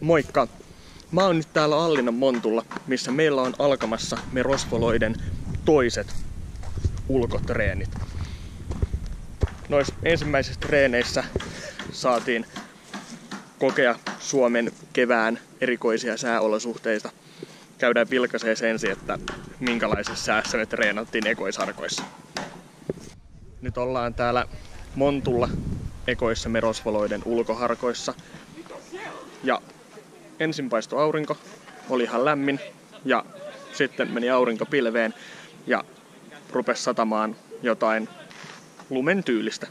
Moikka! Mä oon nyt täällä Allinnan Montulla, missä meillä on alkamassa me rosvoloiden toiset ulkotreenit. Noissa ensimmäisissä treeneissä saatiin kokea Suomen kevään erikoisia sääolosuhteita. Käydään vilkaisee ensin, että minkälaisessa säässä me treenattiin ekoisharkoissa. Nyt ollaan täällä Montulla ekoissa me rosvoloiden ulkoharkoissa. Ja ensin paistoi aurinko, oli ihan lämmin ja sitten meni aurinko pilveen ja rupesi satamaan jotain lumen tyylistä.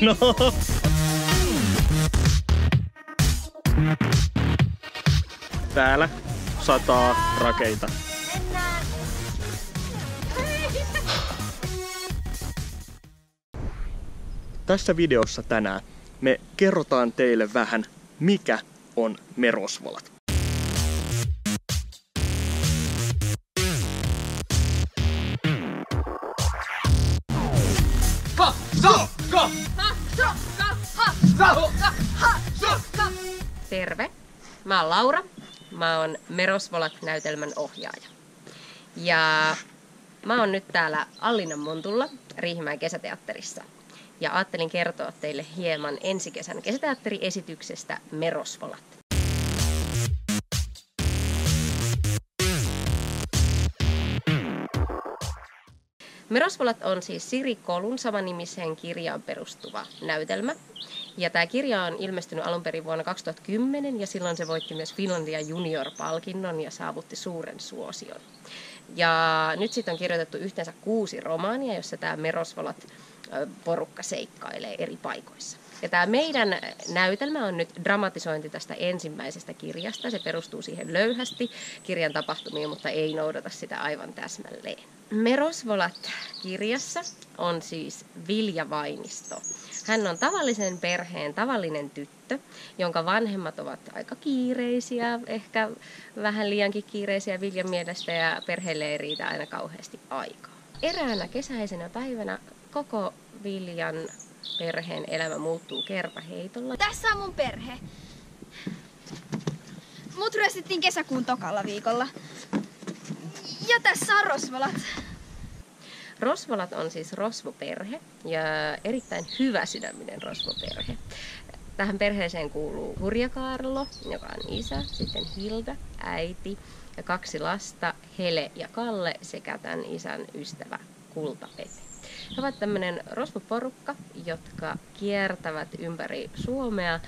No. Täällä sataa rakeita. Tässä videossa tänään me kerrotaan teille vähän, mikä on me rosvolat. Terve! Mä oon Laura. Mä oon Me Rosvolat-näytelmän ohjaaja. Ja mä oon nyt täällä Allinnan Montulla Riihimäen kesäteatterissa. Ja ajattelin kertoa teille hieman ensi kesän kesäteatteriesityksestä Me Rosvolat. Me Rosvolat on siis Siri Kolun samanimiseen kirjaan perustuva näytelmä. Ja tämä kirja on ilmestynyt alun perin vuonna 2010 ja silloin se voitti myös Finlandia Junior-palkinnon ja saavutti suuren suosion. Ja nyt siitä on kirjoitettu yhteensä 6 romaania, jossa tämä Me Rosvolat porukka seikkailee eri paikoissa. Ja tämä meidän näytelmä on nyt dramatisointi tästä ensimmäisestä kirjasta. Se perustuu siihen löyhästi kirjan tapahtumiin, mutta ei noudata sitä aivan täsmälleen. Me Rosvolat -kirjassa on siis Vilja Vainisto. Hän on tavallisen perheen tavallinen tyttö, jonka vanhemmat ovat aika kiireisiä, ehkä vähän liiankin kiireisiä Viljan mielestä ja perheelle ei riitä aina kauheasti aikaa. Eräänä kesäisenä päivänä koko Viljan perheen elämä muuttuu kertaheitolla. Tässä on mun perhe. Mut ryöstettiin kesäkuun tokalla viikolla. Ja tässä on Rosvolat. Rosvolat on siis rosvoperhe ja erittäin hyväsydäminen rosvoperhe. Tähän perheeseen kuuluu Hurja Kaarlo, joka on isä, sitten Hilda, äiti ja 2 lasta, Hele ja Kalle sekä tämän isän ystävä Kulta-Pete. He ovat tämmöinen rosvoporukka, jotka kiertävät ympäri Suomea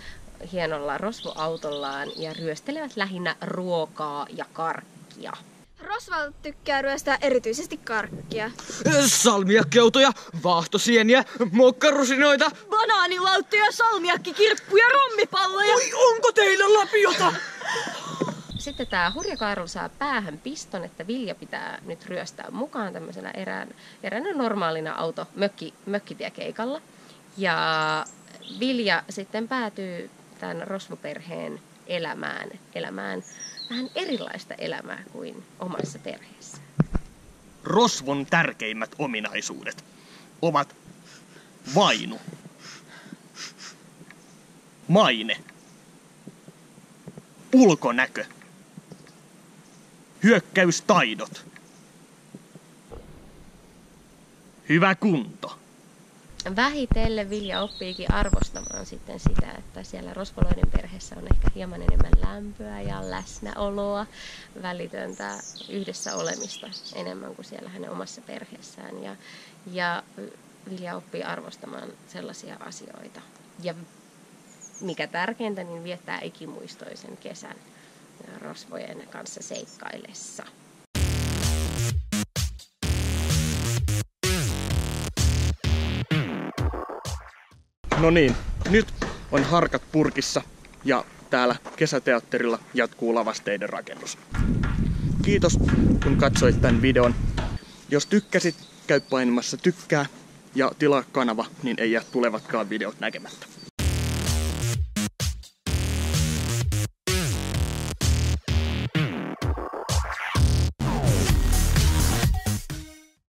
hienolla rosvoautollaan ja ryöstelevät lähinnä ruokaa ja karkkia. Rosvolat tykkää ryöstää erityisesti karkkia. Salmiakkeutoja, vaahtosieniä, mokkarusinoita, Banaanilauttoja, salmiakkikirppuja, rommipalloja. Oi, onko teillä lapiota? Sitten tämä Hurja Kaarlo saa päähän piston, että Vilja pitää nyt ryöstää mukaan tämmöisenä eräänä normaalina mökkitiekeikalla. Ja Vilja sitten päätyy tämän rosvoperheen elämään vähän erilaista elämää kuin omassa perheessä. Rosvon tärkeimmät ominaisuudet ovat vainu, maine, ulkonäkö, hyökkäystaidot, hyvä kunto. Vähitellen Vilja oppiikin arvostamaan sitten sitä, että siellä rosvoloiden perheessä on ehkä hieman enemmän lämpöä ja läsnäoloa, välitöntä yhdessä olemista enemmän kuin siellä hänen omassa perheessään. Ja Vilja oppii arvostamaan sellaisia asioita. Ja mikä tärkeintä, niin viettää ikimuistoisen kesän rosvojen kanssa seikkaillessa. No niin, nyt on harkat purkissa ja täällä kesäteatterilla jatkuu lavasteiden rakennus. Kiitos kun katsoit tämän videon. Jos tykkäsit, käy painamassa tykkää ja tilaa kanava, niin ei jää tulevatkaan videot näkemättä.